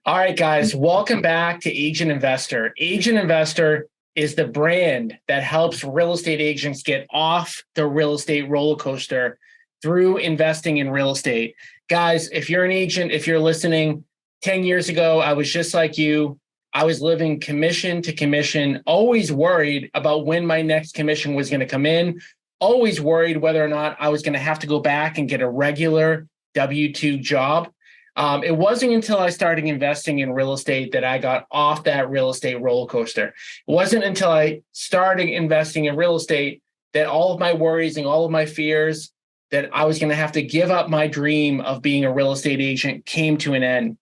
All right, guys, welcome back to Agent Investor. Agent Investor is the brand that helps real estate agents get off the real estate roller coaster through investing in real estate. Guys, if you're an agent, if you're listening, 10 years ago, I was just like you. I was living commission to commission, always worried about when my next commission was going to come in, always worried whether or not I was going to have to go back and get a regular W-2 job. It wasn't until I started investing in real estate that I got off that real estate roller coaster. It wasn't until I started investing in real estate that all of my worries and all of my fears that I was going to have to give up my dream of being a real estate agent came to an end.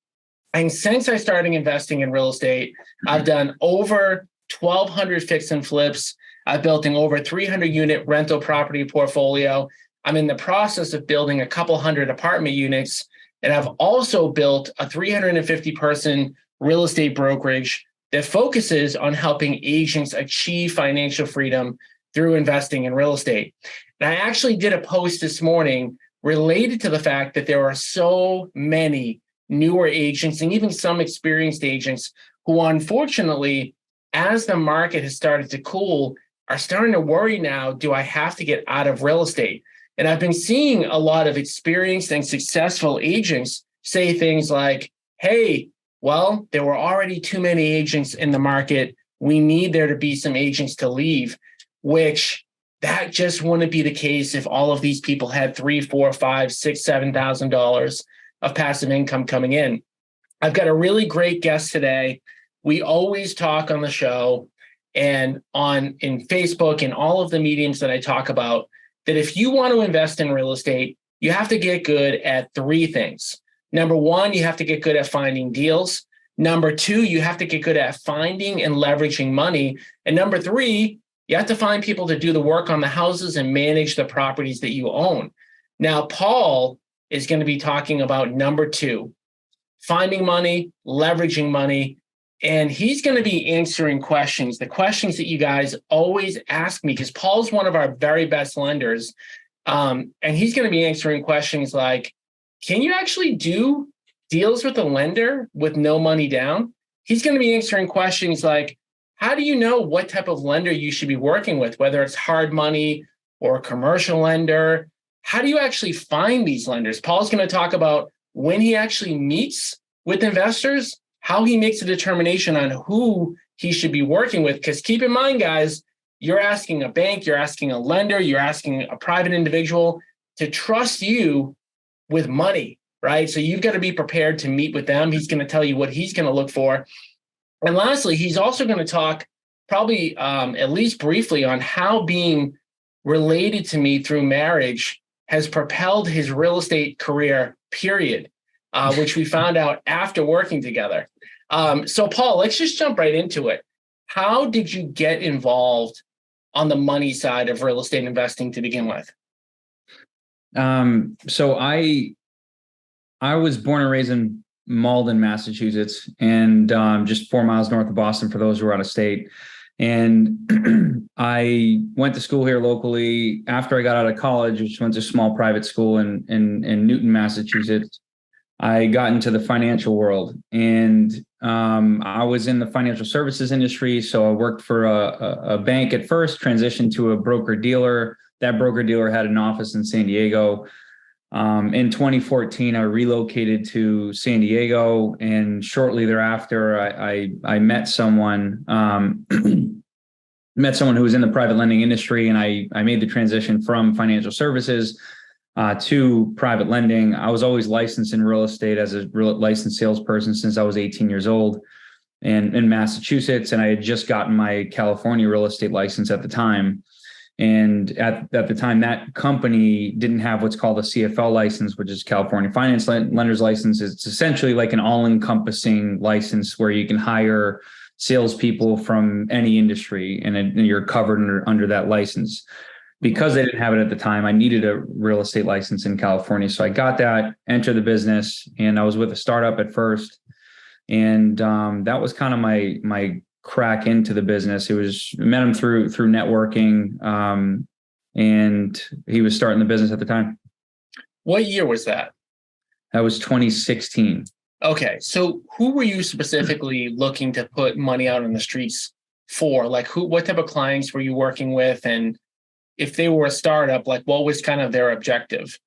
And since I started investing in real estate, I've done over 1,200 fix and flips. I've built an over 300 unit rental property portfolio. I'm in the process of building a couple hundred apartment units. And I've also built a 350 person real estate brokerage that focuses on helping agents achieve financial freedom through investing in real estate. And I actually did a post this morning related to the fact that there are so many newer agents and even some experienced agents who, unfortunately, as the market has started to cool, are starting to worry now, do I have to get out of real estate? And I've been seeing a lot of experienced and successful agents say things like, hey, well, there were already too many agents in the market. We need there to be some agents to leave, which that just wouldn't be the case if all of these people had $3,000, $4,000, $6,000, $7,000 of passive income coming in. I've got a really great guest today. We always talk on the show and in Facebook and all of the mediums that I talk about that if you want to invest in real estate, you have to get good at three things. Number one, you have to get good at finding deals. Number two, you have to get good at finding and leveraging money. And number three, you have to find people to do the work on the houses and manage the properties that you own. Now, Paul is going to be talking about number two, finding money, leveraging money. And he's going to be answering questions, the questions that you guys always ask me, because Paul's one of our very best lenders. And he's going to be answering questions like, can you actually do deals with a lender with no money down? He's going to be answering questions like, how do you know what type of lender you should be working with, whether it's hard money or a commercial lender? How do you actually find these lenders? Paul's going to talk about when he actually meets with investors, how he makes a determination on who he should be working with. Because keep in mind, guys, you're asking a bank, you're asking a lender, you're asking a private individual to trust you with money, right? So you've got to be prepared to meet with them. He's going to tell you what he's going to look for. And lastly, he's also going to talk probably at least briefly on how being related to me through marriage has propelled his real estate career, period, which we found out after working together. So Paul, let's just jump right into it. How did you get involved on the money side of real estate investing to begin with? So I was born and raised in Malden, Massachusetts, and just 4 miles north of Boston for those who are out of state. And I went to school here locally. After I got out of college, which went to a small private school in Newton, Massachusetts, I got into the financial world, and I was in the financial services industry. So I worked for a bank at first, transitioned to a broker dealer. That broker dealer had an office in San Diego. In 2014, I relocated to San Diego, and shortly thereafter, I met someone who was in the private lending industry, and I made the transition from financial services to private lending. I was always licensed in real estate as a licensed salesperson since I was 18 years old, and in Massachusetts, and I had just gotten my California real estate license at the time. And at the time, that company didn't have what's called a CFL license, which is California Finance Lender's License. It's essentially like an all-encompassing license where you can hire salespeople from any industry, and you're covered under that license. Because I didn't have it at the time, I needed a real estate license in California. So I got that, entered the business, and I was with a startup at first. And that was kind of my crack into the business. Met him through networking, and he was starting the business at the time. What year was that? That was 2016. Okay. So who were you specifically looking to put money out on the streets for? Like what type of clients were you working with? And if they were a startup, like what was kind of their objective?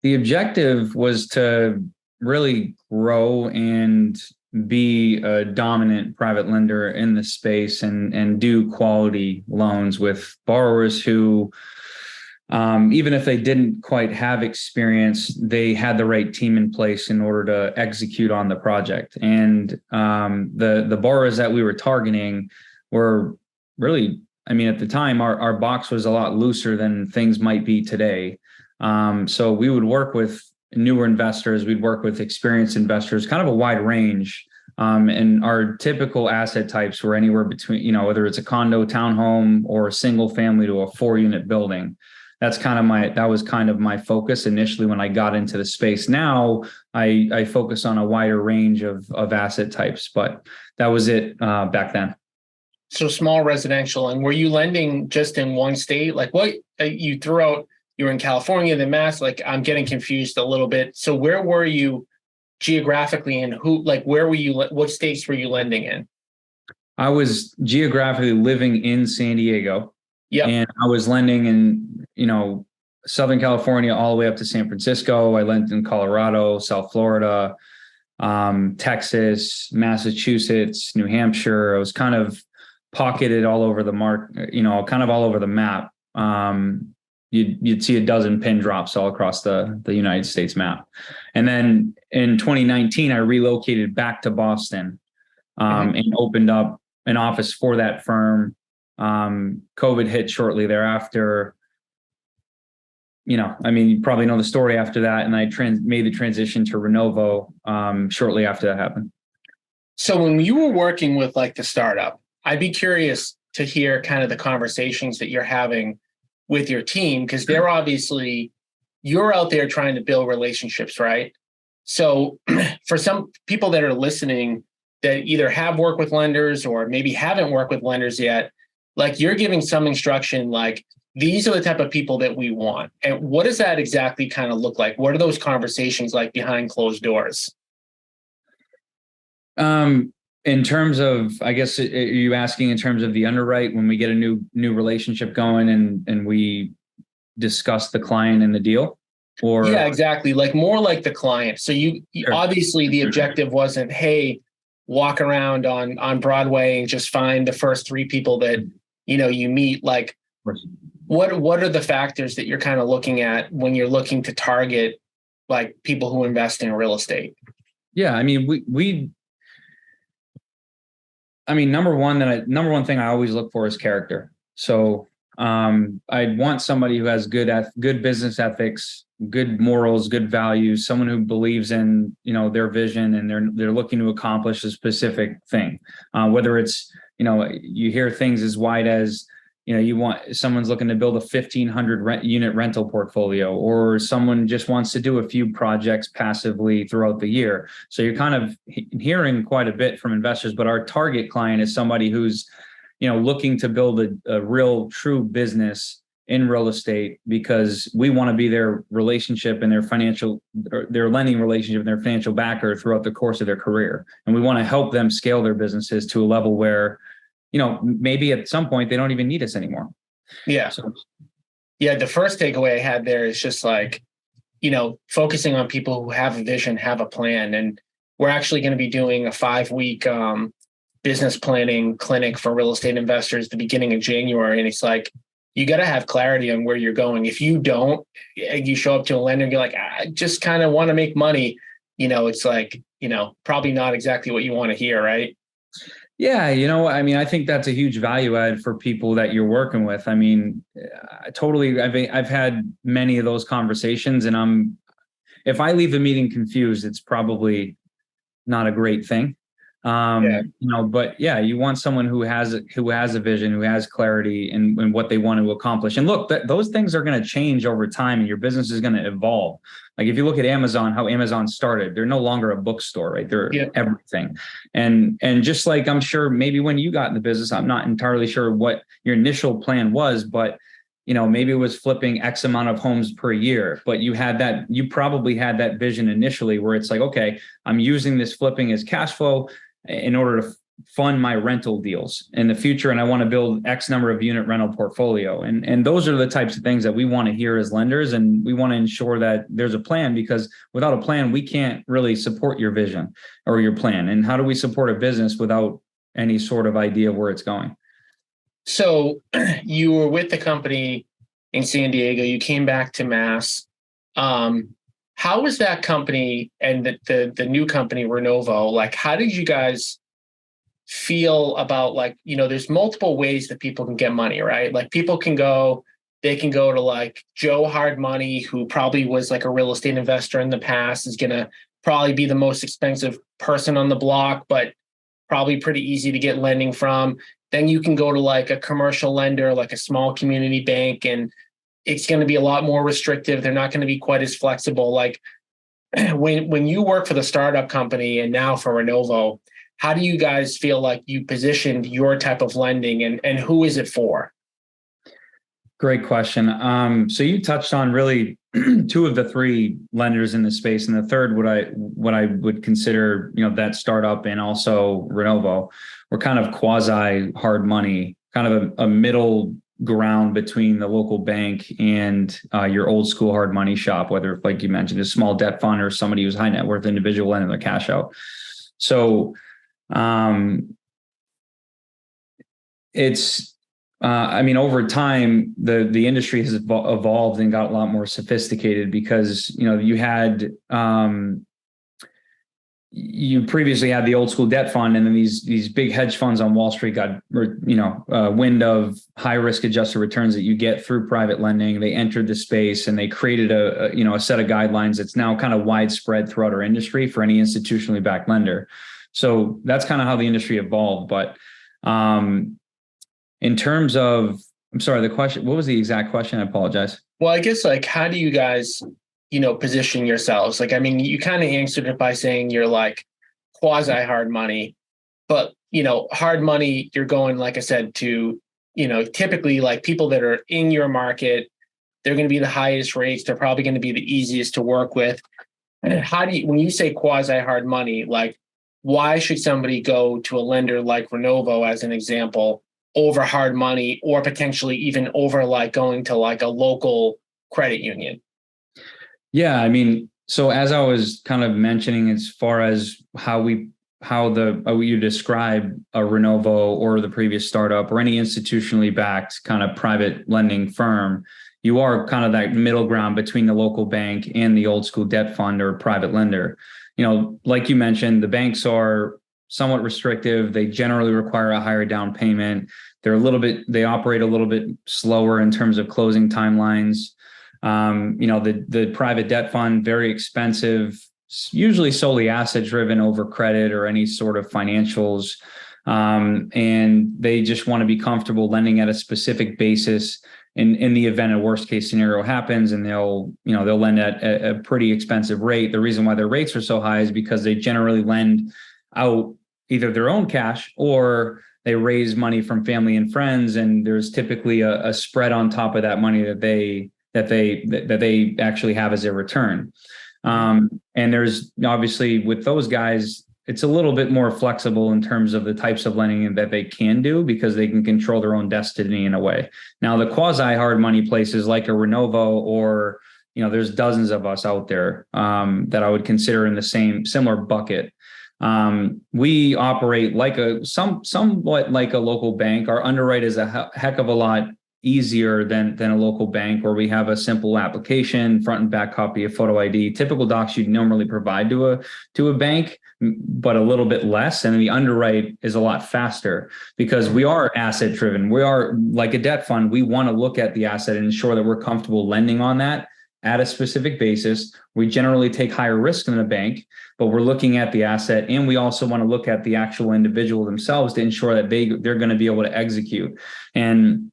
The objective was to really grow and be a dominant private lender in the space and do quality loans with borrowers who, even if they didn't quite have experience, they had the right team in place in order to execute on the project. And the borrowers that we were targeting were really, I mean, at the time, our box was a lot looser than things might be today. So we would work with newer investors, we'd work with experienced investors, kind of a wide range. And our typical asset types were anywhere between, whether it's a condo, townhome, or a single family to a 4-unit building. That was kind of my focus initially when I got into the space. Now I focus on a wider range of asset types, but that was it back then. So small residential. And were you lending just in one state? Like what you threw out, you were in California, then Mass, like I'm getting confused a little bit. So where were you geographically and what states were you lending in? I was geographically living in San Diego. Yeah. And I was lending in, Southern California all the way up to San Francisco. I lent in Colorado, South Florida, Texas, Massachusetts, New Hampshire. I was kind of pocketed all over the kind of all over the map. You'd see a dozen pin drops all across the United States map. And then in 2019, I relocated back to Boston and opened up an office for that firm. COVID hit shortly thereafter. You probably know the story after that. And I made the transition to Renovo shortly after that happened. So when you were working with like the startup, I'd be curious to hear kind of the conversations that you're having with your team, because you're out there trying to build relationships, right? So for some people that are listening that either have worked with lenders or maybe haven't worked with lenders yet, like you're giving some instruction, like these are the type of people that we want. And what does that exactly kind of look like? What are those conversations like behind closed doors? In terms of, I guess, are you asking in terms of the underwrite when we get a new relationship going and we discuss the client and the deal? Or yeah, exactly. Like more like the client. So you Sure. Obviously the objective wasn't, hey, walk around on Broadway and just find the first 3 people that you meet. Like what are the factors that you're kind of looking at when you're looking to target like people who invest in real estate? Yeah, I mean, number one thing I always look for is character. So I'd want somebody who has good business ethics, good morals, good values, someone who believes in their vision and they're looking to accomplish a specific thing. Whether it's you hear things as wide as someone's looking to build a 1,500 unit rental portfolio, or someone just wants to do a few projects passively throughout the year. So you're kind of hearing quite a bit from investors, but our target client is somebody who's, looking to build a real true business in real estate, because we want to be their relationship and their lending relationship and their financial backer throughout the course of their career. And we want to help them scale their businesses to a level where maybe at some point they don't even need us anymore. Yeah. Yeah. The first takeaway I had there is just like, focusing on people who have a vision, have a plan. And we're actually going to be doing a 5-week business planning clinic for real estate investors at the beginning of January. And it's like, you got to have clarity on where you're going. If you don't, you show up to a lender and you're like, I just kind of want to make money. It's like, probably not exactly what you want to hear. Right. Yeah, I think that's a huge value add for people that you're working with. I mean, totally. I've had many of those conversations, and if I leave the meeting confused, it's probably not a great thing. But yeah, you want someone who has a vision, who has clarity in what they want to accomplish. And look, those things are going to change over time, and your business is going to evolve. Like if you look at Amazon, how Amazon started, they're no longer a bookstore, right? They're everything. And just like, I'm sure maybe when you got in the business, I'm not entirely sure what your initial plan was, but maybe it was flipping X amount of homes per year, but you probably had that vision initially where it's like, okay, I'm using this flipping as cash flow in order to fund my rental deals in the future. And I want to build X number of unit rental portfolio. And those are the types of things that we want to hear as lenders. And we want to ensure that there's a plan, because without a plan, we can't really support your vision or your plan. And how do we support a business without any sort of idea of where it's going? So you were with the company in San Diego, you came back to Mass. How was that company and the new company, Renovo, like, how did you guys feel about, like, there's multiple ways that people can get money, right? Like, they can go to like Joe Hard Money, who probably was like a real estate investor in the past, is going to probably be the most expensive person on the block, but probably pretty easy to get lending from. Then you can go to like a commercial lender, like a small community bank, and it's going to be a lot more restrictive. They're not going to be quite as flexible. Like, when you work for the startup company and now for Renovo, how do you guys feel like you positioned your type of lending, and who is it for? Great question. So you touched on really two of the three lenders in the space, and the third, what I would consider, that startup and also Renovo. We're kind of quasi hard money, kind of a middle ground between the local bank and your old school hard money shop, whether, like you mentioned, a small debt fund or somebody who's high net worth individual lending their cash out. So it's, over time, the industry has evolved and got a lot more sophisticated, because, you previously had the old school debt fund, and then these big hedge funds on Wall Street got, wind of high risk adjusted returns that you get through private lending. They entered the space and they created a set of guidelines that's now kind of widespread throughout our industry for any institutionally backed lender. So that's kind of how the industry evolved. But in terms of, I'm sorry, the question, what was the exact question? I apologize. Well, I guess, like, how do you guys, position yourselves? Like, you kind of answered it by saying you're like quasi hard money, but, hard money, you're going, like I said, to, typically like people that are in your market, they're going to be the highest rates. They're probably going to be the easiest to work with. And when you say quasi hard money, like, why should somebody go to a lender like Renovo, as an example, over hard money, or potentially even over like going to like a local credit union? Yeah, so as I was kind of mentioning, as far as how you describe a Renovo or the previous startup or any institutionally backed kind of private lending firm, you are kind of that middle ground between the local bank and the old school debt fund or private lender. Like you mentioned, the banks are somewhat restrictive. They generally require a higher down payment. They operate a little bit slower in terms of closing timelines. The private debt fund, very expensive, usually solely asset driven over credit or any sort of financials. And they just want to be comfortable lending at a specific basis in the event a worst case scenario happens, and they'll lend at a pretty expensive rate. The reason why their rates are so high is because they generally lend out either their own cash, or they raise money from family and friends, and there's typically a spread on top of that money that they actually have as a return. And there's obviously, with those guys, it's a little bit more flexible in terms of the types of lending that they can do, because they can control their own destiny in a way. Now, the quasi hard money places like a Renovo, or, there's dozens of us out there that I would consider in the similar bucket. We operate like somewhat like a local bank. Our underwrite is a heck of a lot easier than a local bank, where we have a simple application, front and back copy of photo ID, typical docs you'd normally provide to a bank, but a little bit less. And the underwrite is a lot faster, because we are asset driven. We are like a debt fund. We want to look at the asset and ensure that we're comfortable lending on that at a specific basis. We generally take higher risk than a bank, but we're looking at the asset, and we also want to look at the actual individual themselves to ensure that they're going to be able to execute. And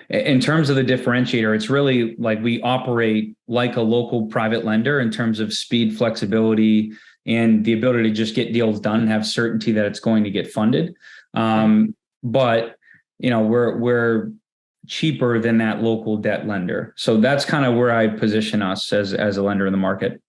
in terms of the differentiator, it's really like we operate like a local private lender in terms of speed, flexibility, and the ability to just get deals done and have certainty that it's going to get funded. But we're cheaper than that local debt lender. So that's kind of where I position us as a lender in the market.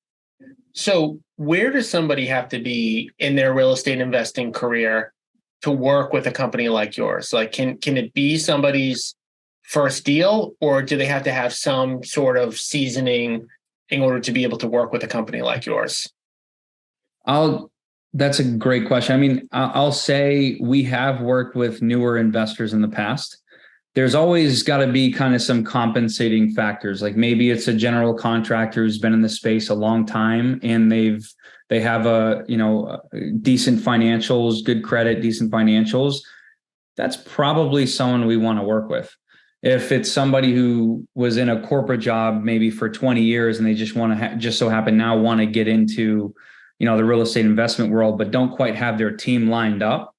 So where does somebody have to be in their real estate investing career to work with a company like yours? Like, can it be somebody's first deal, or do they have to have some sort of seasoning in order to be able to work with a company like yours? That's a great question. I mean, I'll say we have worked with newer investors in the past. There's always got to be kind of some compensating factors. Like maybe it's a general contractor who's been in the space a long time and they have decent financials, good credit, decent financials. That's probably someone we want to work with. If it's somebody who was in a corporate job maybe for 20 years and they just want to just so happen now want to get into the real estate investment world, but don't quite have their team lined up.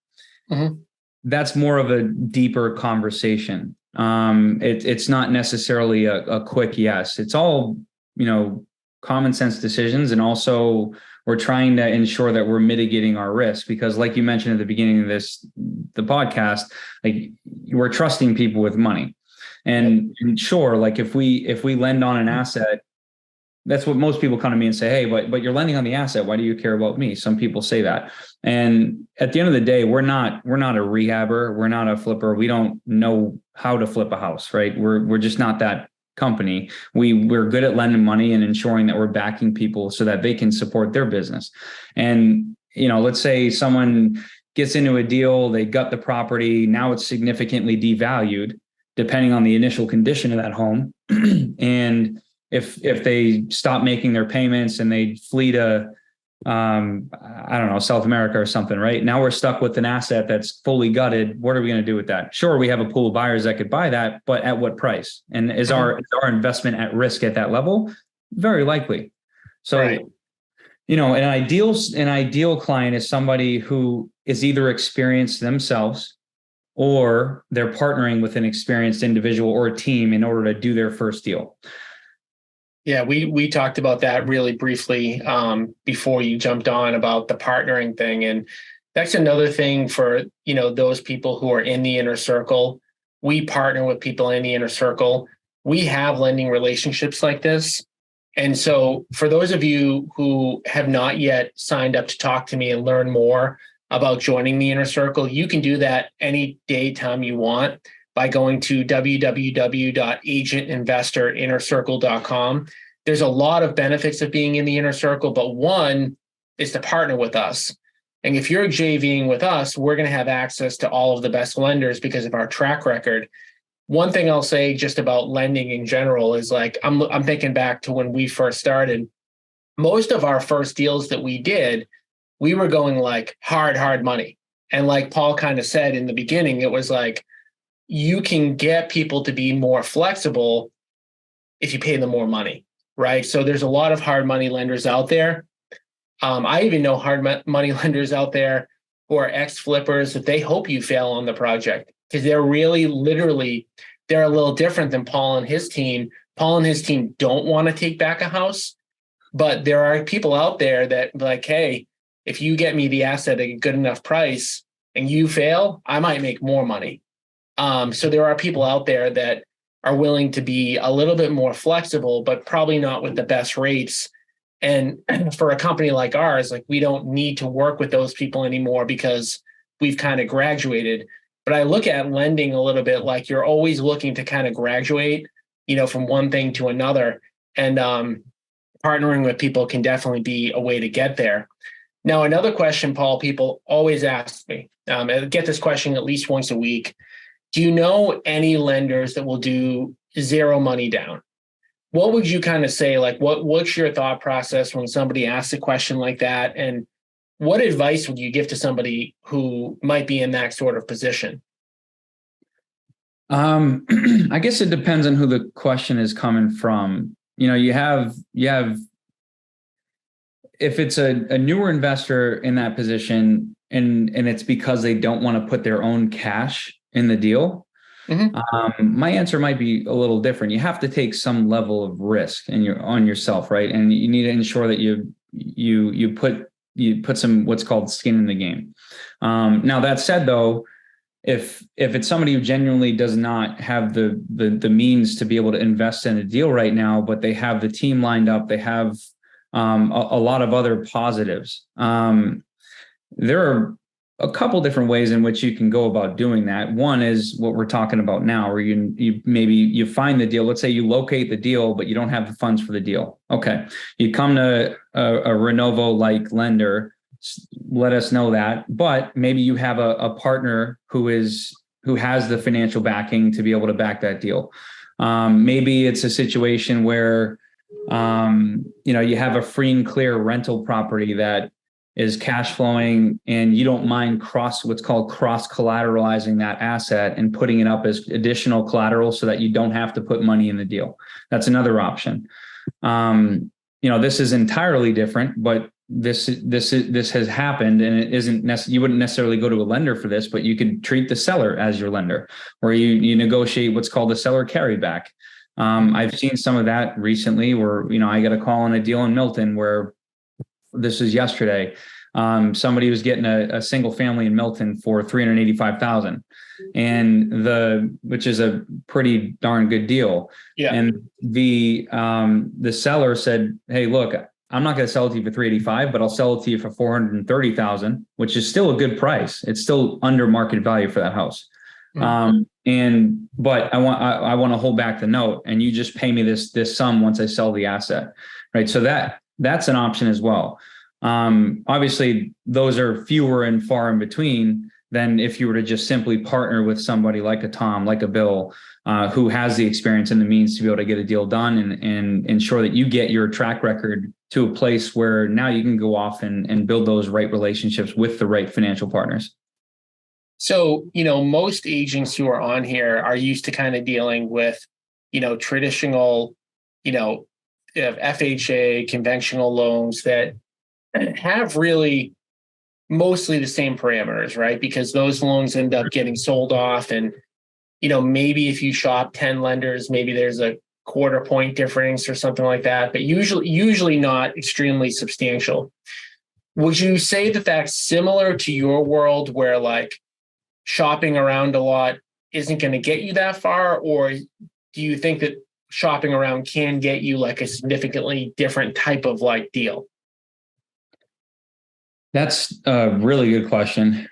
Mm-hmm. That's more of a deeper conversation. It's not necessarily a quick yes. It's all, common sense decisions. And also we're trying to ensure that we're mitigating our risk, because like you mentioned at the beginning of the podcast, like we're trusting people with money. And sure, like if we lend on an asset, that's what most people come to me and say, hey, but you're lending on the asset. Why do you care about me? Some people say that. And at the end of the day, we're not a rehabber. We're not a flipper. We don't know how to flip a house, right? We're just not that company. We're good at lending money and ensuring that we're backing people so that they can support their business. And, let's say someone gets into a deal, they gut the property. Now it's significantly devalued depending on the initial condition of that home. And if they stop making their payments and they flee to, South America or something, right? Now we're stuck with an asset that's fully gutted. What are we going to do with that? Sure, we have a pool of buyers that could buy that, but at what price? And is our investment at risk at that level? Very likely. So, right. An ideal client is somebody who is either experienced themselves or they're partnering with an experienced individual or a team in order to do their first deal. Yeah, we talked about that really briefly before you jumped on about the partnering thing. And that's another thing for, those people who are in the inner circle. We partner with people in the inner circle. We have lending relationships like this. And so for those of you who have not yet signed up to talk to me and learn more about joining the inner circle, you can do that any day, time you want by going to www.agentinvestorinnercircle.com. There's a lot of benefits of being in the inner circle, but one is to partner with us. And if you're JVing with us, we're going to have access to all of the best lenders because of our track record. One thing I'll say just about lending in general is like, I'm thinking back to when we first started. Most of our first deals that we did, we were going like hard money. And like Paul kind of said in the beginning, it was like, you can get people to be more flexible if you pay them more money, right? So there's a lot of hard money lenders out there. I even know hard money lenders out there who are ex-flippers that they hope you fail on the project because they're really literally, they're a little different than Paul and his team. Paul and his team don't want to take back a house, but there are people out there that like, hey, if you get me the asset at a good enough price and you fail, I might make more money. So there are people out there that are willing to be a little bit more flexible, but probably not with the best rates. And for a company like ours, like we don't need to work with those people anymore because we've kind of graduated. But I look at lending a little bit like you're always looking to kind of graduate, from one thing to another. And partnering with people can definitely be a way to get there. Now, another question, Paul, people always ask me, I get this question at least once a week. Do you know any lenders that will do zero money down? What would you kind of say? Like, what's your thought process when somebody asks a question like that? And what advice would you give to somebody who might be in that sort of position? I guess it depends on who the question is coming from. You have if it's a newer investor in that position and it's because they don't want to put their own cash in the deal, my answer might be a little different. You have to take some level of risk on yourself, right? And you need to ensure that you put some what's called skin in the game. Now that said, though, if it's somebody who genuinely does not have the means to be able to invest in a deal right now, but they have the team lined up, they have a lot of other positives. There are a couple different ways in which you can go about doing that. One is what we're talking about now, where you maybe you find the deal. Let's say you locate the deal, but you don't have the funds for the deal. Okay, you come to a Renovo like lender. Let us know that. But maybe you have a partner who has the financial backing to be able to back that deal. Maybe it's a situation where you have a free and clear rental property that is cash flowing, and you don't mind what's called cross collateralizing that asset and putting it up as additional collateral so that you don't have to put money in the deal. That's another option. This is entirely different, but this has happened, and it isn't you wouldn't necessarily go to a lender for this, but you could treat the seller as your lender, where you negotiate what's called the seller carryback. I've seen some of that recently where, I got a call on a deal in Milton where this was yesterday. Somebody was getting a single family in Milton for $385,000, which is a pretty darn good deal. Yeah. And the seller said, "Hey, look, I'm not going to sell it to you for $385,000, but I'll sell it to you for $430,000, which is still a good price. It's still under market value for that house. Mm-hmm. But I want to hold back the note, and you just pay me this sum once I sell the asset." Right. So that's an option as well. Obviously, those are fewer and far in between than if you were to just simply partner with somebody like a Tom, like a Bill, who has the experience and the means to be able to get a deal done and ensure that you get your track record to a place where now you can go off and build those right relationships with the right financial partners. So, most agents who are on here are used to kind of dealing with, traditional, FHA, conventional loans that have really mostly the same parameters, right? Because those loans end up getting sold off, and maybe if you shop 10 lenders, maybe there's a quarter point difference or something like that, but usually not extremely substantial. Would you say that that's similar to your world, where like shopping around a lot isn't going to get you that far, or do you think that shopping around can get you like a significantly different type of like deal? That's a really good question.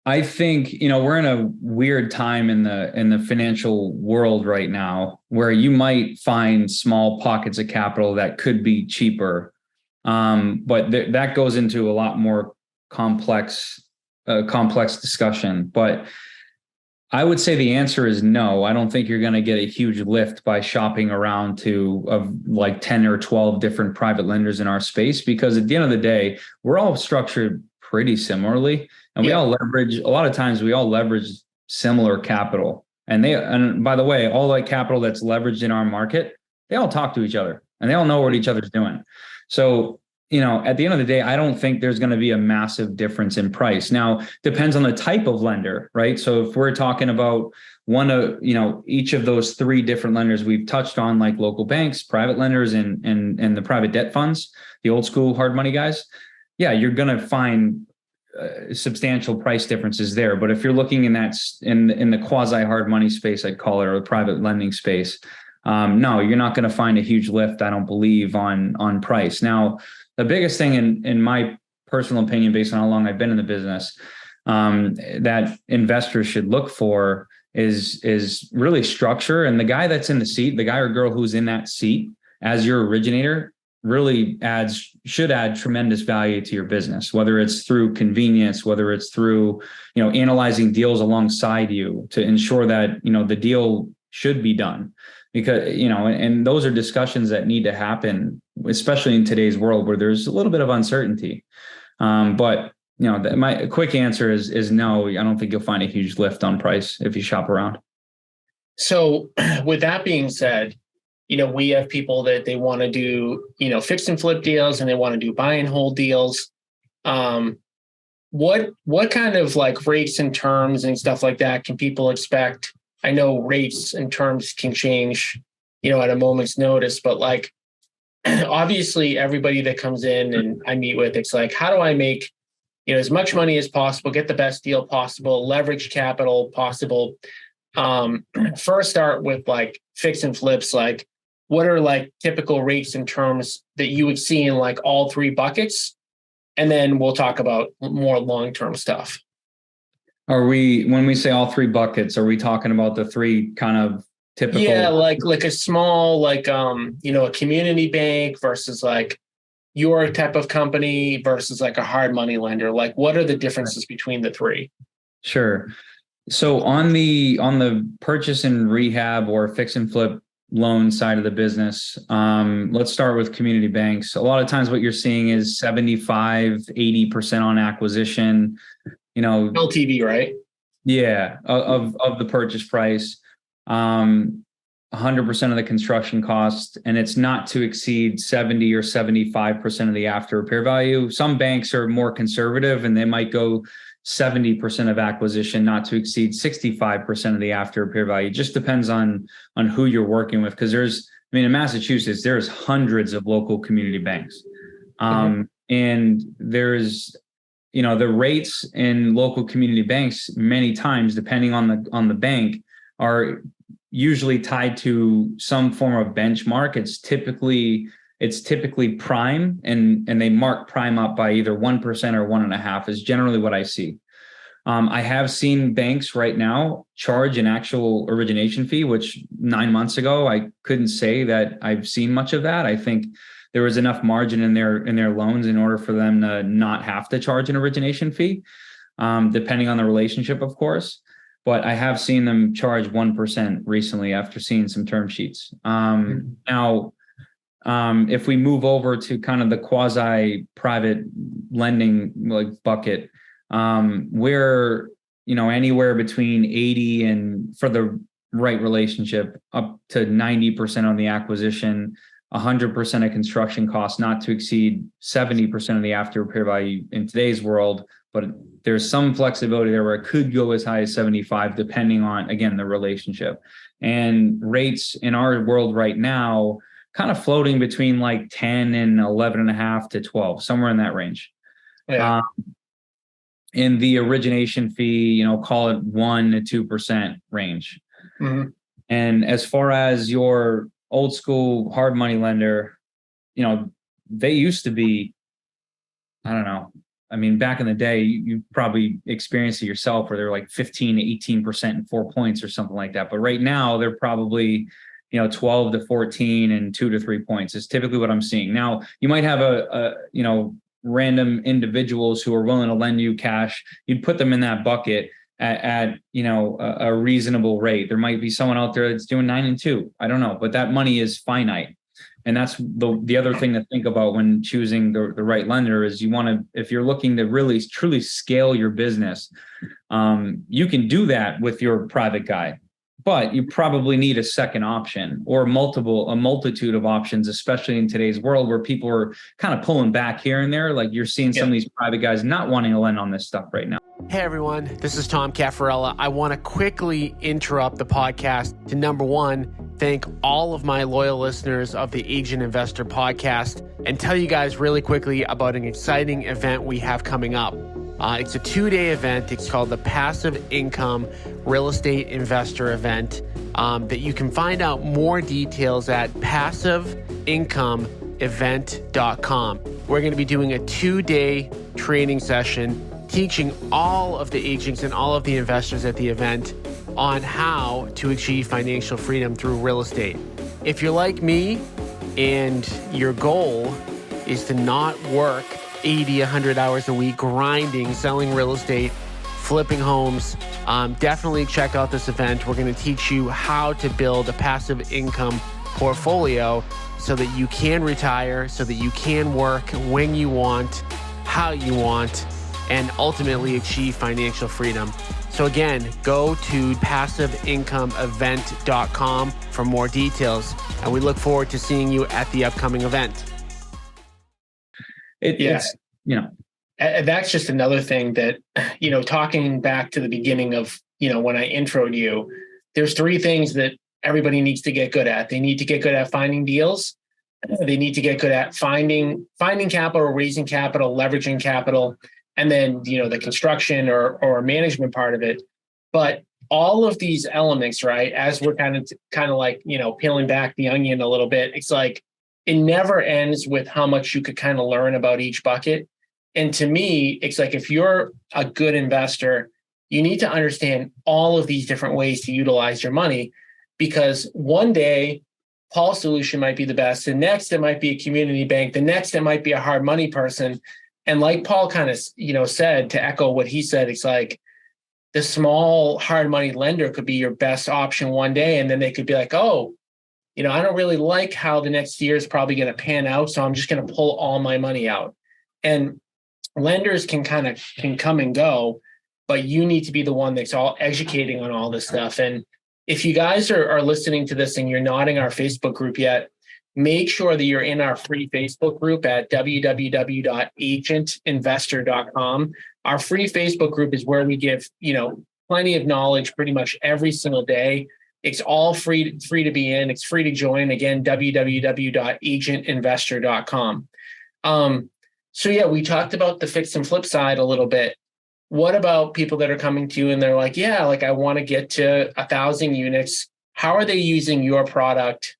I think, we're in a weird time in the financial world right now where you might find small pockets of capital that could be cheaper. But that goes into a lot more complex discussion. But I would say the answer is no. I don't think you're going to get a huge lift by shopping around to like 10 or 12 different private lenders in our space, because at the end of the day, we're all structured pretty similarly. And we all leverage, a lot of times we all leverage similar capital. And by the way, all that capital that's leveraged in our market, they all talk to each other and they all know what each other's doing. So, at the end of the day, I don't think there's going to be a massive difference in price. Now, depends on the type of lender, right? So if we're talking about one of, each of those three different lenders we've touched on, like local banks, private lenders, and the private debt funds, the old school hard money guys, you're going to find substantial price differences there. But if you're looking in the quasi hard money space, I'd call it, or the private lending space, no, you're not going to find a huge lift, I don't believe, on price. Now, the biggest thing in my personal opinion, based on how long I've been in the business, that investors should look for is really structure. And the guy that's in the seat, the guy or girl who's in that seat as your originator, really should add tremendous value to your business, whether it's through convenience, whether it's through, analyzing deals alongside you to ensure that, the deal should be done. Because, and those are discussions that need to happen, especially in today's world where there's a little bit of uncertainty. But, my quick answer is no, I don't think you'll find a huge lift on price if you shop around. So with that being said, we have people that they want to do, fix and flip deals, and they want to do buy and hold deals. What kind of like rates and terms and stuff like that can people expect? I know rates and terms can change, at a moment's notice, but like, obviously everybody that comes in and I meet with, it's like, how do I make as much money as possible, get the best deal possible, leverage capital possible. First start with like fix and flips, like what are like typical rates and terms that you would see in like all three buckets? And then we'll talk about more long-term stuff. When we say all three buckets, are we talking about the three kind of typical? Yeah, like a small, like, a community bank versus like your type of company versus like a hard money lender. Like, what are the differences between the three? Sure. So on the purchase and rehab or fix and flip loan side of the business, let's start with community banks. A lot of times what you're seeing is 75, 80% on acquisition, LTV, right? Yeah, of the purchase price, 100% of the construction cost, and it's not to exceed 70 or 75% of the after repair value. Some banks are more conservative and they might go 70% of acquisition, not to exceed 65% of the after repair value. It just depends on who you're working with. Because in Massachusetts, there's hundreds of local community banks. And there's, the rates in local community banks, many times, depending on the bank, are usually tied to some form of benchmark. It's typically prime, and they mark prime up by either 1% or 1.5% is generally what I see. I have seen banks right now charge an actual origination fee, which 9 months ago, I couldn't say that I've seen much of that. I think there was enough margin in their loans in order for them to not have to charge an origination fee, depending on the relationship, of course. But I have seen them charge 1% recently after seeing some term sheets. Now, if we move over to kind of the quasi-private lending bucket, where anywhere between 80 and, for the right relationship, up to 90% on the acquisition, 100% of construction costs, not to exceed 70% of the after repair value in today's world. But there's some flexibility there where it could go as high as 75, depending on, again, the relationship. And rates in our world right now, kind of floating between like 10 and 11.5 to 12, somewhere in that range. Yeah. In the origination fee, call it 1% to 2% range. Mm-hmm. And as far as your old school hard money lender, they used to be, I don't know. Back in the day, you probably experienced it yourself, where they're like 15 to 18% in 4 points or something like that. But right now, they're probably 12 to 14 and 2 to 3 points is typically what I'm seeing. Now, you might have a random individuals who are willing to lend you cash. You'd put them in that bucket at a reasonable rate. There might be someone out there that's doing 9 and 2. I don't know, but that money is finite. And that's the other thing to think about when choosing the right lender is if you're looking to really truly scale your business, you can do that with your private guy, but you probably need a second option or a multitude of options, especially in today's world where people are kind of pulling back here and there. Like you're seeing some of these private guys not wanting to lend on this stuff right now. Hey everyone, this is Tom Caffarella. I want to quickly interrupt the podcast to, number one, thank all of my loyal listeners of the Agent Investor podcast and tell you guys really quickly about an exciting event we have coming up. It's a 2-day event. It's called the Passive Income Real Estate Investor Event that you can find out more details at passiveincomeevent.com. We're going to be doing a 2-day training session teaching all of the agents and all of the investors at the event on how to achieve financial freedom through real estate. If you're like me and your goal is to not work 80, 100 hours a week grinding, selling real estate, flipping homes, definitely check out this event. We're going to teach you how to build a passive income portfolio so that you can retire, so that you can work when you want, how you want, and ultimately achieve financial freedom. So again, go to passiveincomeevent.com for more details, and we look forward to seeing you at the upcoming event. That's just another thing that, talking back to the beginning of, when I introed you, there's 3 things that everybody needs to get good at. They need to get good at finding deals. They need to get good at finding capital, raising capital, leveraging capital. and then, the construction or management part of it. But all of these elements, right, as we're kind of like, peeling back the onion a little bit, it's like it never ends with how much you could kind of learn about each bucket. And to me, it's like if you're a good investor, you need to understand all of these different ways to utilize your money, because one day Paul's solution might be the best. The next, it might be a community bank. The next, it might be a hard money person. And like Paul kind of, said, to echo what he said, it's like the small hard money lender could be your best option one day. And then they could be like, oh, I don't really like how the next year is probably going to pan out, so I'm just going to pull all my money out. And lenders can come and go, but you need to be the one that's all educating on all this stuff. And if you guys are listening to this and you're not in our Facebook group yet, make sure that you're in our free Facebook group at www.agentinvestor.com. Our free Facebook group is where we give, plenty of knowledge pretty much every single day. It's all free to be in. It's free to join. Again, www.agentinvestor.com. So yeah, we talked about the fix and flip side a little bit. What about people that are coming to you and they're like, yeah, like I want to get to 1,000 units. How are they using your product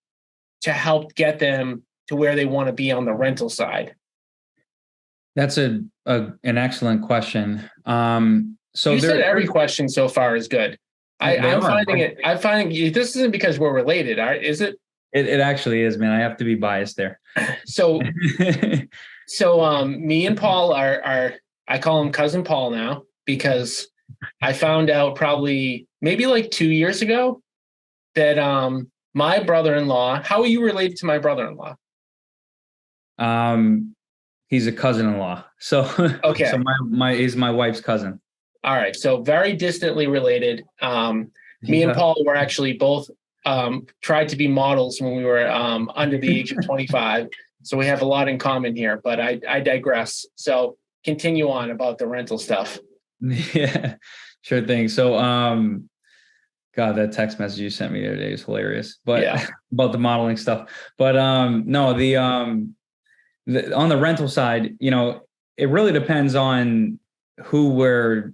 to help get them to where they want to be on the rental side? That's an excellent question. So you said every question so far is good. I'm finding this isn't because we're related, is it? It actually is, man. I have to be biased there. So me and Paul are I call him Cousin Paul now, because I found out probably maybe like 2 years ago that my brother-in-law, how are you related to my brother-in-law? He's a cousin-in-law. So okay. So he's my wife's cousin. All right. So very distantly related. Me and Paul were actually both tried to be models when we were under the age of 25. So we have a lot in common here, but I digress. So continue on about the rental stuff. Yeah, sure thing. So, God, that text message you sent me the other day is hilarious, but yeah. About the modeling stuff. But no, on the rental side, it really depends on who we're,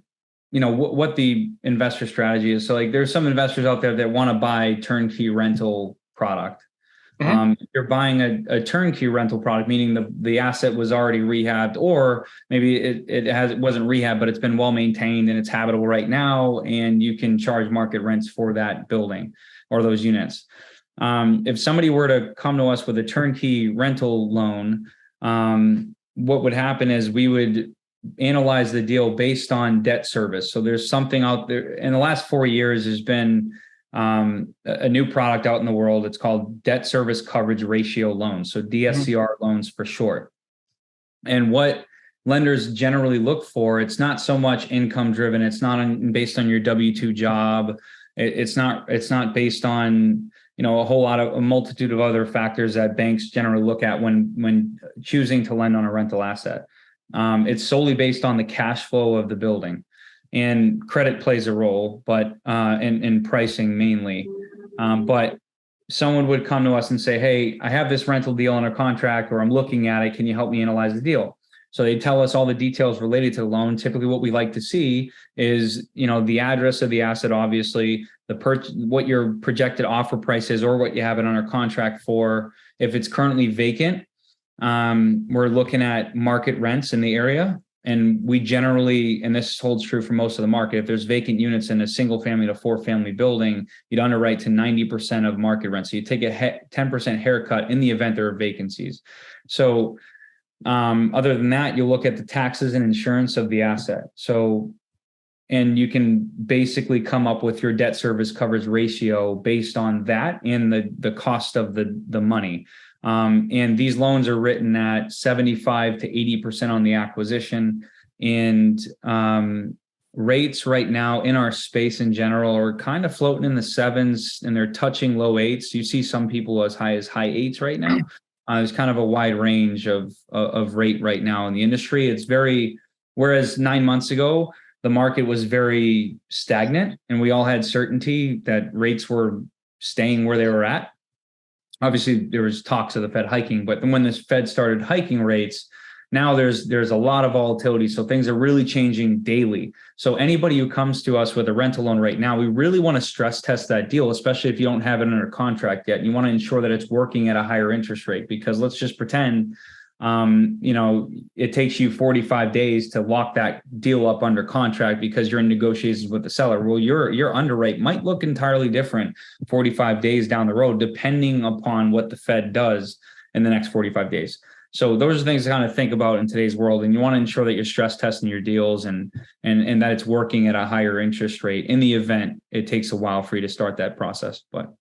what the investor strategy is. So like there's some investors out there that want to buy turnkey rental product. Mm-hmm. If you're buying a turnkey rental product, meaning the asset was already rehabbed, or maybe it wasn't rehabbed, but it's been well maintained and it's habitable right now, and you can charge market rents for that building or those units. If somebody were to come to us with a turnkey rental loan, what would happen is we would analyze the deal based on debt service. So there's something out there in the last 4 years, there's been a new product out in the world. It's called debt service coverage ratio loans. So DSCR loans for short. And what lenders generally look for, it's not so much income driven. It's not based on your W-2 job. It's not based on, a multitude of other factors that banks generally look at when choosing to lend on a rental asset. It's solely based on the cash flow of the building. And credit plays a role, but in pricing mainly. But someone would come to us and say, hey, I have this rental deal under contract, or I'm looking at it. Can you help me analyze the deal? So they tell us all the details related to the loan. Typically what we like to see is, the address of the asset, obviously, what your projected offer price is, or what you have it under contract for. If it's currently vacant, we're looking at market rents in the area. And we generally, and this holds true for most of the market, if there's vacant units in a single family to 4-family building, you'd underwrite to 90% of market rent. So you take a 10% haircut in the event there are vacancies. So other than that, you look at the taxes and insurance of the asset. So, and you can basically come up with your debt service coverage ratio based on that and the cost of the money. And these loans are written at 75 to 80% on the acquisition, and rates right now in our space in general are kind of floating in the 7s, and they're touching low 8s. You see some people as high 8s right now. There's kind of a wide range of rate right now in the industry. Whereas 9 months ago, the market was very stagnant and we all had certainty that rates were staying where they were at. Obviously, there was talks of the Fed hiking, but when the Fed started hiking rates, Now there's a lot of volatility. So things are really changing daily. So anybody who comes to us with a rental loan right now, we really want to stress test that deal, especially if you don't have it under contract yet. And you want to ensure that it's working at a higher interest rate, because let's just pretend, it takes you 45 days to lock that deal up under contract because you're in negotiations with the seller. Well, your underwrite might look entirely different 45 days down the road, depending upon what the Fed does in the next 45 days. So those are things to kind of think about in today's world. And you want to ensure that you're stress testing your deals and that it's working at a higher interest rate. In the event it takes a while for you to start that process. But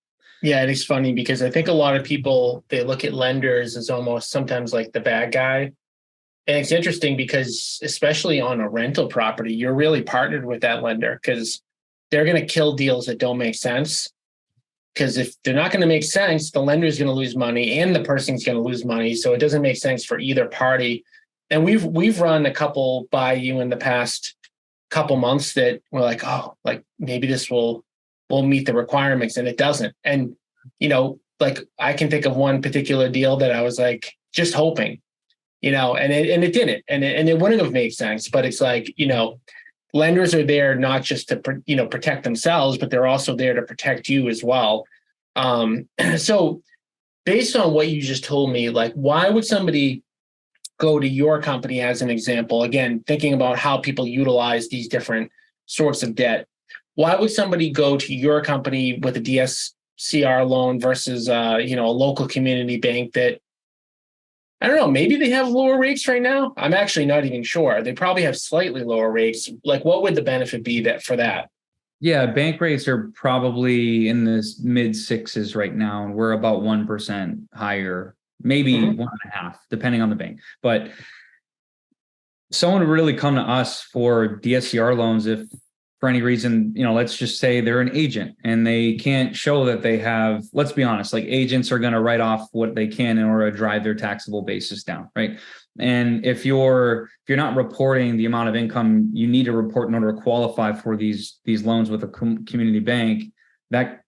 yeah, it's funny because I think a lot of people, they look at lenders as almost sometimes like the bad guy. And it's interesting because especially on a rental property, you're really partnered with that lender because they're going to kill deals that don't make sense. Because if they're not going to make sense, the lender is going to lose money and the person's going to lose money. So it doesn't make sense for either party. And we've run a couple by you in the past couple months that we're like, oh, like maybe this will meet the requirements, and it doesn't. And like I can think of one particular deal that I was like just hoping, and it didn't, and it wouldn't have made sense. But it's like, lenders are there not just to protect themselves, but they're also there to protect you as well. So based on what you just told me, like, why would somebody go to your company as an example? Again, thinking about how people utilize these different sorts of debt. Why would somebody go to your company with a DSCR loan versus a local community bank that, I don't know, maybe they have lower rates right now? I'm actually not even sure. They probably have slightly lower rates. Like, what would the benefit be for that? yeah, bank rates are probably in the mid sixes right now, and we're about 1% higher, maybe 1.5%, depending on the bank. But someone would really come to us for DSCR loans if, for any reason, let's just say they're an agent and they can't show that they have, let's be honest, like agents are going to write off what they can in order to drive their taxable basis down, right? And if you're not reporting the amount of income you need to report in order to qualify for these loans with a community bank, that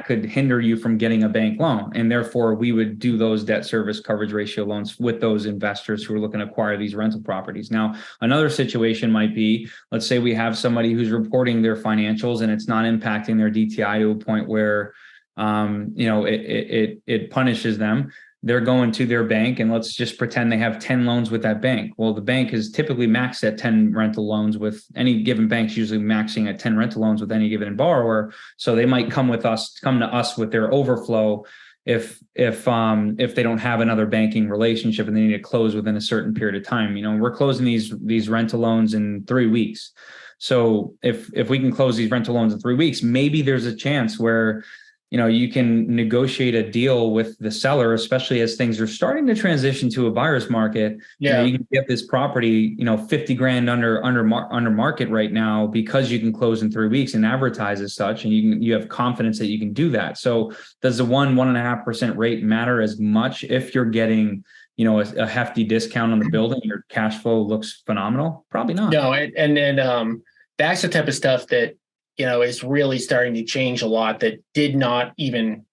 could hinder you from getting a bank loan. And therefore, we would do those debt service coverage ratio loans with those investors who are looking to acquire these rental properties. Now, another situation might be, let's say we have somebody who's reporting their financials and it's not impacting their DTI to a point where it punishes them. They're going to their bank, and let's just pretend they have 10 loans with that bank. Well, the bank is typically maxed at 10 rental loans with any given bank's usually maxing at 10 rental loans with any given borrower. So they might come to us with their overflow if they don't have another banking relationship and they need to close within a certain period of time. We're closing these rental loans in 3 weeks. So if we can close these rental loans in 3 weeks, maybe there's a chance where you can negotiate a deal with the seller, especially as things are starting to transition to a buyer's market. Yeah. You can get this property, $50,000 under market right now because you can close in 3 weeks and advertise as such, and you have confidence that you can do that. So does the 1.5% rate matter as much if you're getting a hefty discount on the building? Your cash flow looks phenomenal? Probably not. No, and that's the type of stuff that is really starting to change a lot that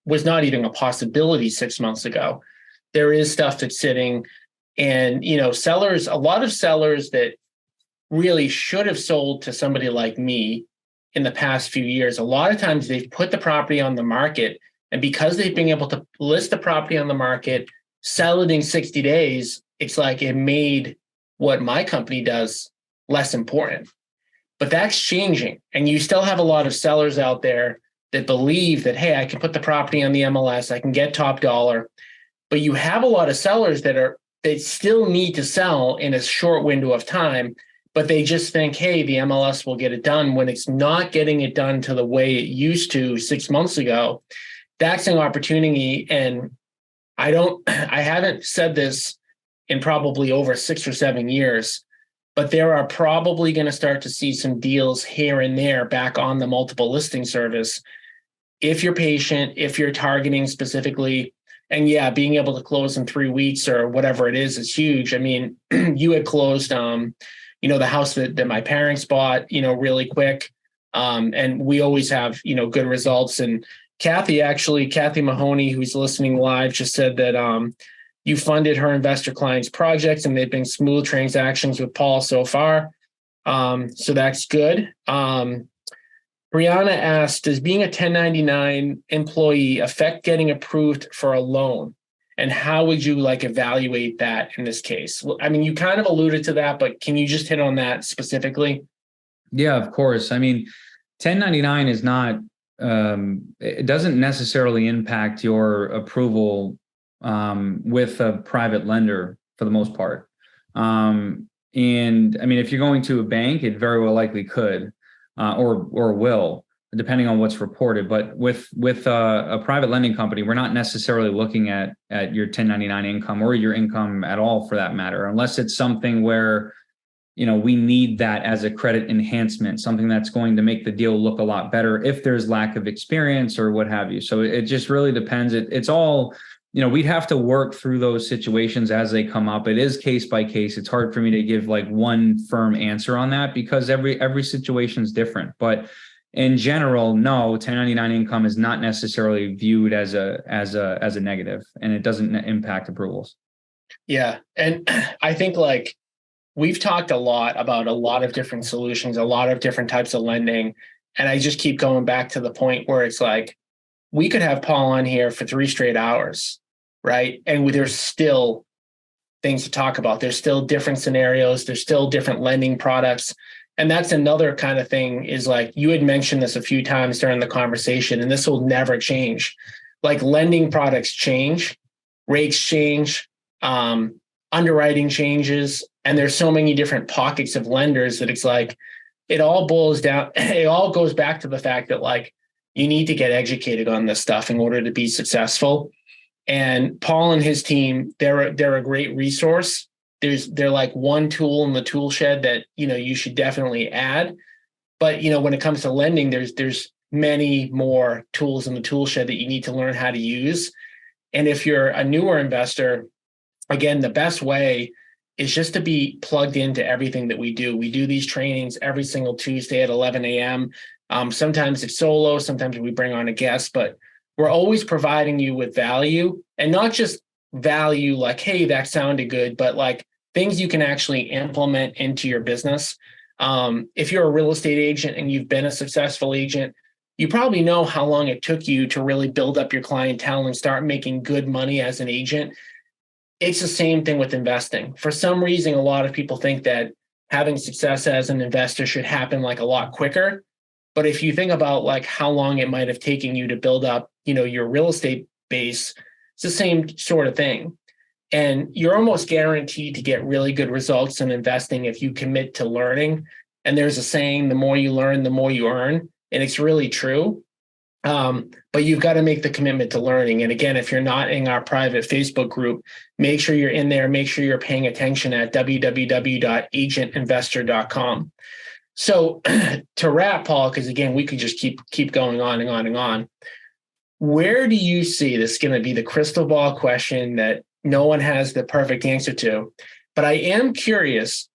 was not even a possibility 6 months ago. There is stuff that's sitting, and, sellers, a lot of sellers that really should have sold to somebody like me in the past few years, a lot of times they've put the property on the market, and because they've been able to list the property on the market, sell it in 60 days, it's like it made what my company does less important. But that's changing. And you still have a lot of sellers out there that believe that, hey, I can put the property on the MLS, I can get top dollar. But you have a lot of sellers that still need to sell in a short window of time, but they just think, hey, the MLS will get it done, when it's not getting it done to the way it used to 6 months ago. That's an opportunity. And I haven't said this in probably over 6 or 7 years, but there are probably going to start to see some deals here and there back on the multiple listing service. If you're patient, if you're targeting specifically, and yeah, being able to close in 3 weeks or whatever it is huge. I mean, you had closed, the house that my parents bought, really quick. And we always have, good results. And Kathy Mahoney, who's listening live, just said that, You funded her investor clients' projects, and they've been smooth transactions with Paul so far. So that's good. Brianna asked, does being a 1099 employee affect getting approved for a loan? And how would you like evaluate that in this case? I mean, you kind of alluded to that, but can you just hit on that specifically? Yeah, of course. I mean, 1099 is not, it doesn't necessarily impact your approval with a private lender for the most part. And I mean, if you're going to a bank, it very well likely could, or will, depending on what's reported. But with a private lending company, we're not necessarily looking at your 1099 income or your income at all, for that matter, unless it's something where, you know, we need that as a credit enhancement, something that's going to make the deal look a lot better if there's lack of experience or what have you. So it just really depends. It's all, you know, we'd have to work through those situations as they come up. It is case by case. It's hard for me to give like one firm answer on that because every situation is different. But in general, no, 1099 income is not necessarily viewed as a negative, and it doesn't impact approvals. Yeah. And I think like we've talked a lot about a lot of different solutions, a lot of different types of lending. And I just keep going back to the point where it's like, we could have Paul on here for 3 straight hours, right? And there's still things to talk about. There's still different scenarios. There's still different lending products. And that's another kind of thing is like, you had mentioned this a few times during the conversation, and this will never change. Like lending products change, rates change, underwriting changes, and there's so many different pockets of lenders that it's like, it all boils down, it all goes back to the fact that like, you need to get educated on this stuff in order to be successful. And Paul and his team, they're a great resource. They're like one tool in the tool shed that, you know, you should definitely add. But, you know, when it comes to lending, there's many more tools in the tool shed that you need to learn how to use. And if you're a newer investor, again, the best way is just to be plugged into everything that we do. We do these trainings every single Tuesday at 11 a.m. Sometimes it's solo, sometimes we bring on a guest, but we're always providing you with value, and not just value like, hey, that sounded good, but like things you can actually implement into your business. If you're a real estate agent and you've been a successful agent, you probably know how long it took you to really build up your clientele and start making good money as an agent. It's the same thing with investing. For some reason, a lot of people think that having success as an investor should happen like a lot quicker. But if you think about like how long it might have taken you to build up, you know, your real estate base, it's the same sort of thing. And you're almost guaranteed to get really good results in investing if you commit to learning. And there's a saying, the more you learn, the more you earn. And it's really true. But you've got to make the commitment to learning. And again, if you're not in our private Facebook group, make sure you're in there. Make sure you're paying attention at www.agentinvestor.com. So to wrap, Paul, because again, we could just keep going on and on and on. Where do you see this is going to be the crystal ball question that no one has the perfect answer to? But I am curious,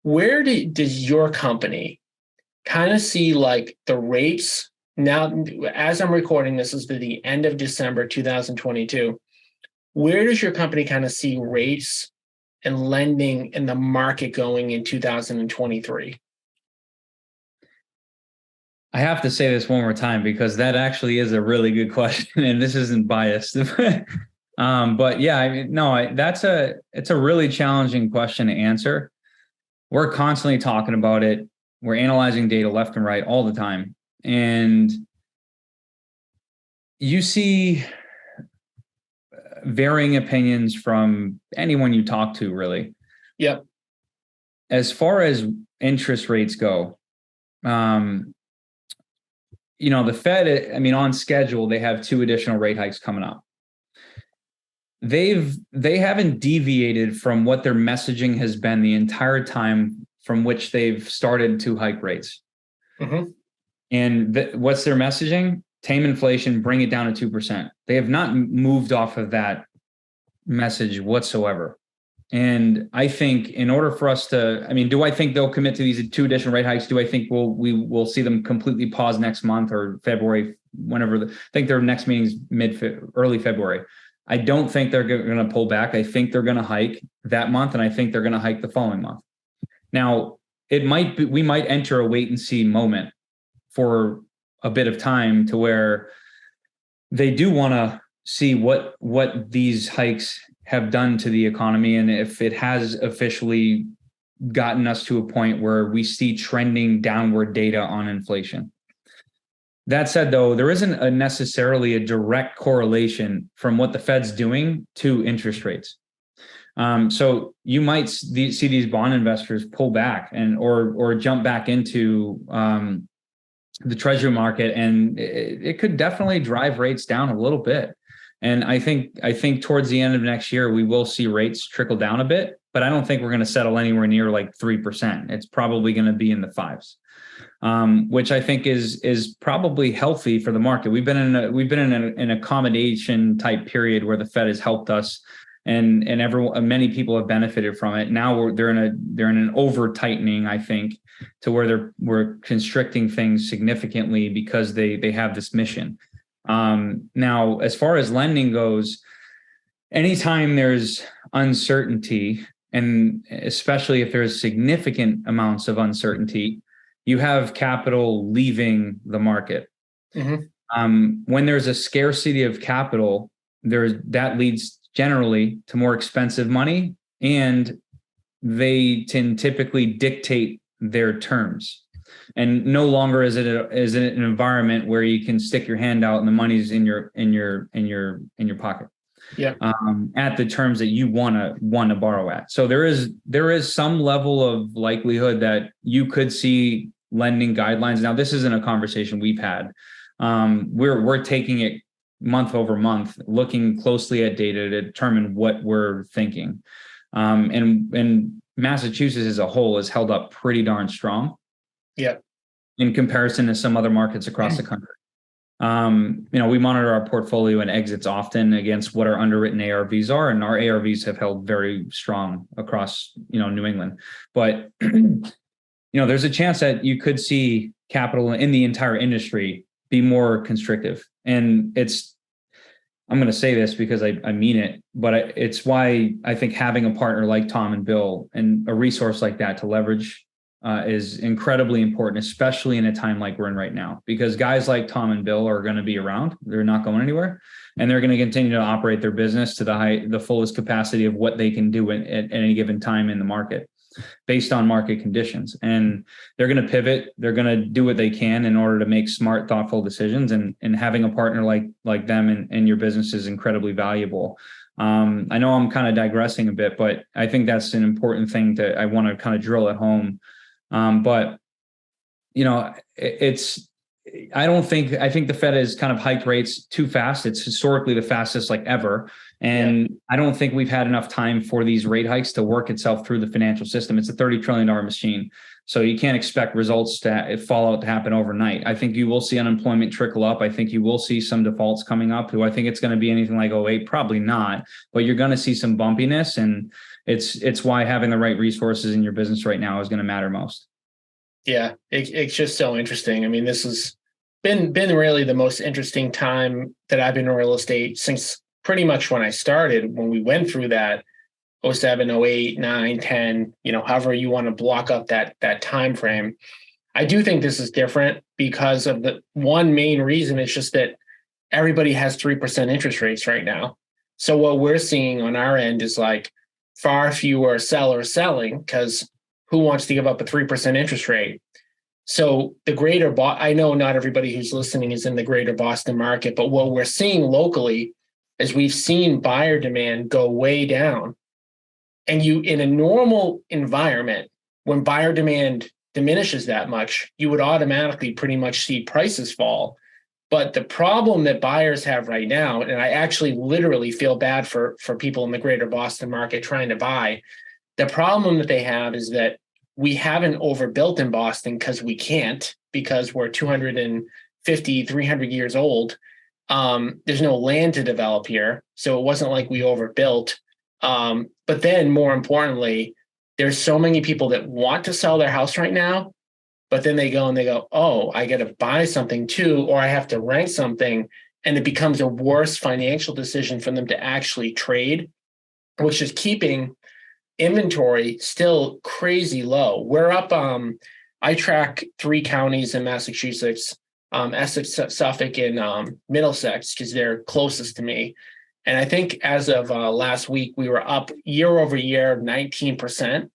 where does your company kind of see like the rates? Now, as I'm recording, this is the end of December 2022. Where does your company kind of see rates and lending in the market going in 2023? I have to say this one more time because that actually is a really good question, and this isn't biased. But yeah, I mean, no, it's a really challenging question to answer. We're constantly talking about it. We're analyzing data left and right all the time. And you see varying opinions from anyone you talk to, really. Yep. As far as interest rates go, you know, the Fed, I mean, on schedule, they have 2 additional rate hikes coming up. They haven't deviated from what their messaging has been the entire time from which they've started to hike rates. Mm-hmm. And what's their messaging? Tame inflation, bring it down to 2%. They have not moved off of that message whatsoever. And I think in order for us to, I mean, do I think they'll commit to these 2 additional rate hikes? Do I think we will see them completely pause next month or February, whenever I think their next meeting is early February. I don't think they're going to pull back. I think they're going to hike that month, and I think they're going to hike the following month. Now, we might enter a wait and see moment for a bit of time, to where they do want to see what these hikes have done to the economy, and if it has officially gotten us to a point where we see trending downward data on inflation. That said, though, there isn't necessarily a direct correlation from what the Fed's doing to interest rates. So you might see these bond investors pull back or jump back into the treasury market, and it could definitely drive rates down a little bit. And I think towards the end of next year, we will see rates trickle down a bit, but I don't think we're going to settle anywhere near like 3%. It's probably going to be in the 5s. Which I think is probably healthy for the market. We've been in an accommodation type period where the Fed has helped us, and many people have benefited from it. Now they're in an over tightening, I think, to where we're constricting things significantly because they have this mission. Now, as far as lending goes, anytime there's uncertainty, and especially if there's significant amounts of uncertainty, you have capital leaving the market. Mm-hmm. When there's a scarcity of capital, that leads generally to more expensive money, and they can typically dictate their terms. And no longer is it an environment where you can stick your hand out and the money's in your pocket. Yeah. At the terms that you want to borrow at. So there is some level of likelihood that you could see lending guidelines. Now, this isn't a conversation we've had. We're taking it month over month, looking closely at data to determine what we're thinking. And Massachusetts as a whole is held up pretty darn strong. Yeah. In comparison to some other markets across the country. We monitor our portfolio and exits often against what our underwritten ARVs are, and our ARVs have held very strong across, New England. But, there's a chance that you could see capital in the entire industry be more constrictive. And I'm going to say this because I mean it, but it's why I think having a partner like Tom and Bill and a resource like that to leverage is incredibly important, especially in a time like we're in right now, because guys like Tom and Bill are going to be around. They're not going anywhere, and they're going to continue to operate their business to the fullest capacity of what they can do at any given time in the market based on market conditions. And they're going to pivot. They're going to do what they can in order to make smart, thoughtful decisions. And having a partner like them in your business is incredibly valuable. I know I'm kind of digressing a bit, but I think that's an important thing that I want to kind of drill at home. I think the Fed has kind of hiked rates too fast. It's historically the fastest like ever. And I don't think we've had enough time for these rate hikes to work itself through the financial system. It's a $30 trillion machine. So you can't expect results to fallout to happen overnight. I think you will see unemployment trickle up. I think you will see some defaults coming up. Do I think it's going to be anything like 2008? Probably not, but you're going to see some bumpiness, and it's why having the right resources in your business right now is going to matter most. Yeah, it's just so interesting. I mean, this has been really the most interesting time that I've been in real estate since pretty much when I started, when we went through that 07, 08, 9, 10, however you want to block up that time frame. I do think this is different because of the one main reason is just that everybody has 3% interest rates right now. So what we're seeing on our end is like far fewer sellers selling, because who wants to give up a 3% interest rate? So I know not everybody who's listening is in the greater Boston market, but what we're seeing locally is we've seen buyer demand go way down. And in a normal environment, when buyer demand diminishes that much, you would automatically pretty much see prices fall. But the problem that buyers have right now, and I actually literally feel bad for people in the greater Boston market trying to buy, the problem that they have is that we haven't overbuilt in Boston because we can't, because we're 250, 300 years old. There's no land to develop here. So it wasn't like we overbuilt. But then more importantly, there's so many people that want to sell their house right now, but then they go, oh, I got to buy something too, or I have to rent something. and it becomes a worse financial decision for them to actually trade, which is keeping inventory still crazy low. We're up, I track 3 counties in Massachusetts, Essex, Suffolk, and Middlesex, because they're closest to me. And I think as of last week, we were up year over year 19%,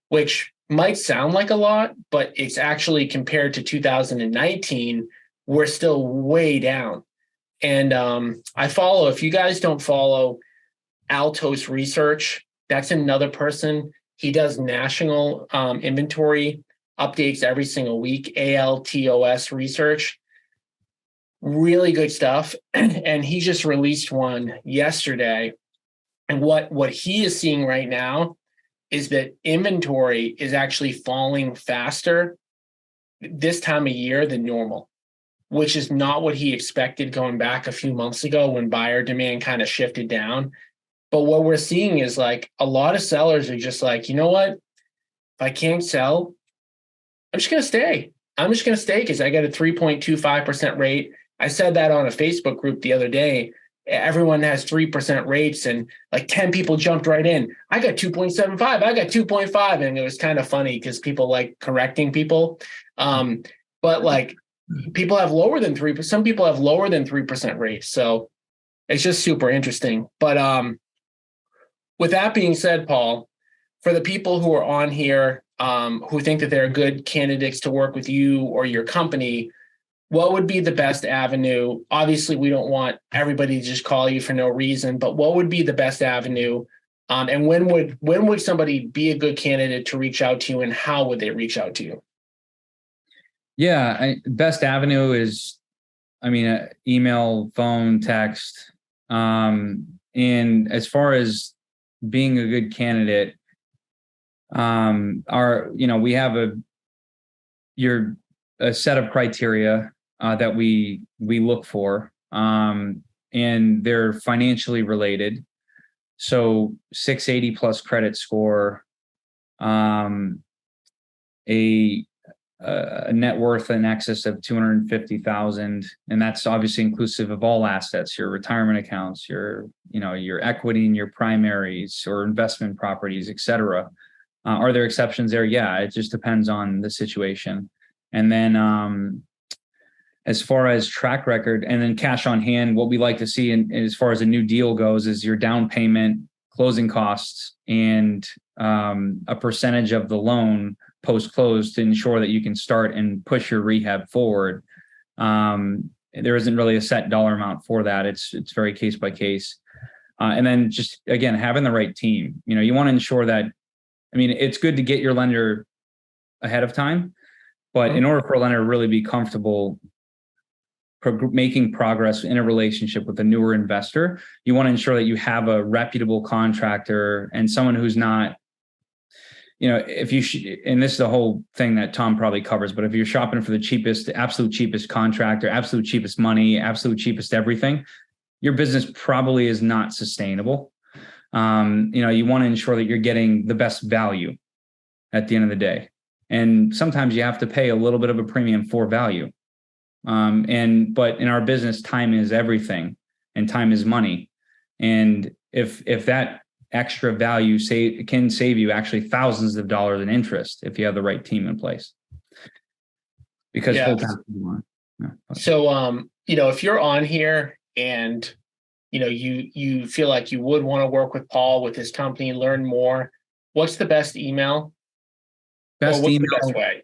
which might sound like a lot, but it's actually, compared to 2019, we're still way down. And I follow, if you guys don't follow Altos Research, that's another person. He does national inventory updates every single week, ALTOS Research. Really good stuff. And he just released one yesterday. And what he is seeing right now is that inventory is actually falling faster this time of year than normal, which is not what he expected going back a few months ago when buyer demand kind of shifted down. But what we're seeing is like a lot of sellers are just like, you know what? If I can't sell, I'm just going to stay. I'm just going to stay because I got a 3.25% rate. I said that on a Facebook group the other day. Everyone has 3% rates, and like 10 people jumped right in. I got 2.75. I got 2.5. And it was kind of funny because people like correcting people. But like people have lower than 3%. Some people have lower than 3% rates. So it's just super interesting. But with that being said, Paul, for the people who are on here who think that they're good candidates to work with you or your company, what would be the best avenue? Obviously, we don't want everybody to just call you for no reason, but what would be the best avenue? And when would somebody be a good candidate to reach out to you, and how would they reach out to you? Yeah, best avenue is, email, phone, text. And as far as being a good candidate, we have a set of criteria that we look for, and they're financially related. So 680 plus credit score, a net worth in excess of 250,000, and that's obviously inclusive of all assets, your retirement accounts, your equity in your primaries or investment properties, et cetera. Are there exceptions there? Yeah, it just depends on the situation. And then as far as track record, and then cash on hand, what we like to see as far as a new deal goes is your down payment, closing costs, and a percentage of the loan post-close to ensure that you can start and push your rehab forward. There isn't really a set dollar amount for that. It's very case by case. And then just, again, having the right team. You want to ensure that, it's good to get your lender ahead of time, but in order for a lender to really be comfortable making progress in a relationship with a newer investor, you want to ensure that you have a reputable contractor and someone who's not, and this is the whole thing that Tom probably covers, but if you're shopping for the absolute cheapest contractor, absolute cheapest money, absolute cheapest everything, your business probably is not sustainable. You want to ensure that you're getting the best value at the end of the day. And sometimes you have to pay a little bit of a premium for value. But in our business, time is everything, and time is money. And if that extra value can save you actually thousands of dollars in interest if you have the right team in place. Because So if you're on here and you feel like you would want to work with Paul with his company, learn more, what's the best email? The best way?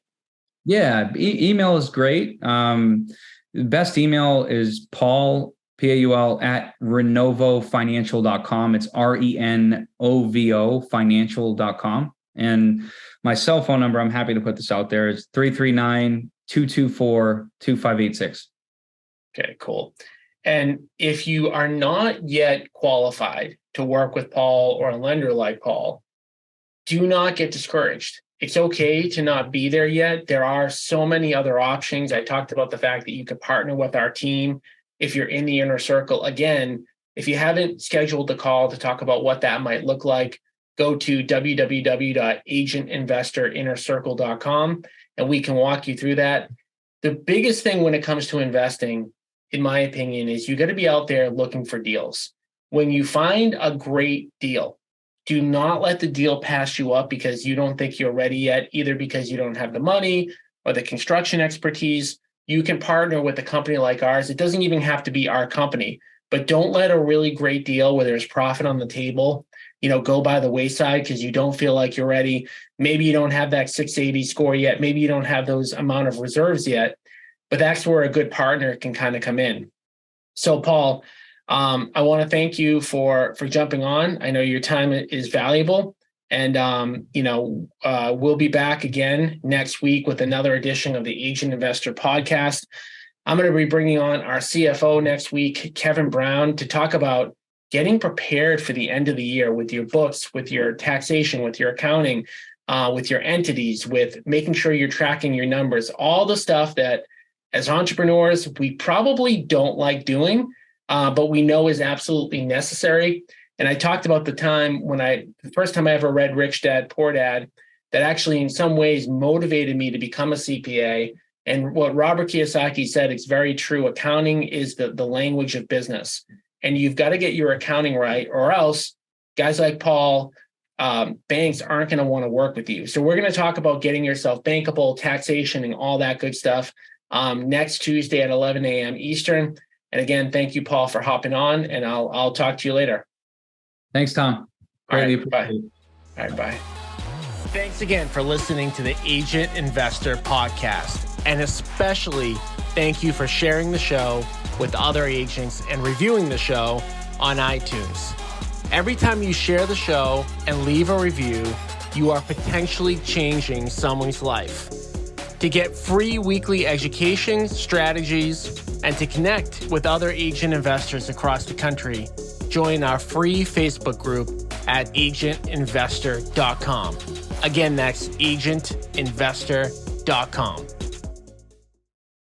Yeah, email is great. The best email is Paul, Paul, at renovofinancial.com. It's RENOVO financial.com. And my cell phone number, I'm happy to put this out there, is 339-224-2586. Okay, cool. And if you are not yet qualified to work with Paul or a lender like Paul, do not get discouraged. It's okay to not be there yet. There are so many other options. I talked about the fact that you could partner with our team if you're in the inner circle. Again, if you haven't scheduled a call to talk about what that might look like, go to www.agentinvestorinnercircle.com and we can walk you through that. The biggest thing when it comes to investing in my opinion, is you got to be out there looking for deals. When you find a great deal, do not let the deal pass you up because you don't think you're ready yet, either because you don't have the money or the construction expertise. You can partner with a company like ours. It doesn't even have to be our company, but don't let a really great deal where there's profit on the table, go by the wayside because you don't feel like you're ready. Maybe you don't have that 680 score yet. Maybe you don't have those amount of reserves yet, but that's where a good partner can kind of come in. So Paul, I want to thank you for jumping on. I know your time is valuable. And, we'll be back again next week with another edition of the Agent Investor Podcast. I'm going to be bringing on our CFO next week, Kevin Brown, to talk about getting prepared for the end of the year with your books, with your taxation, with your accounting, with your entities, with making sure you're tracking your numbers, all the stuff that as entrepreneurs, we probably don't like doing, but we know is absolutely necessary. And I talked about the first time I ever read Rich Dad, Poor Dad, that actually in some ways motivated me to become a CPA. And what Robert Kiyosaki said is very true. Accounting is the language of business. And you've got to get your accounting right, or else guys like Paul, banks aren't going to want to work with you. So we're going to talk about getting yourself bankable, taxation, and all that good stuff next Tuesday at 11 a.m. Eastern. And again, thank you, Paul, for hopping on, and I'll talk to you later. Thanks, Tom. All right, bye. All right, bye. Thanks again for listening to the Agent Investor Podcast. And especially thank you for sharing the show with other agents and reviewing the show on iTunes. Every time you share the show and leave a review, you are potentially changing someone's life. To get free weekly education, strategies, and to connect with other agent investors across the country, join our free Facebook group at agentinvestor.com. Again, that's agentinvestor.com.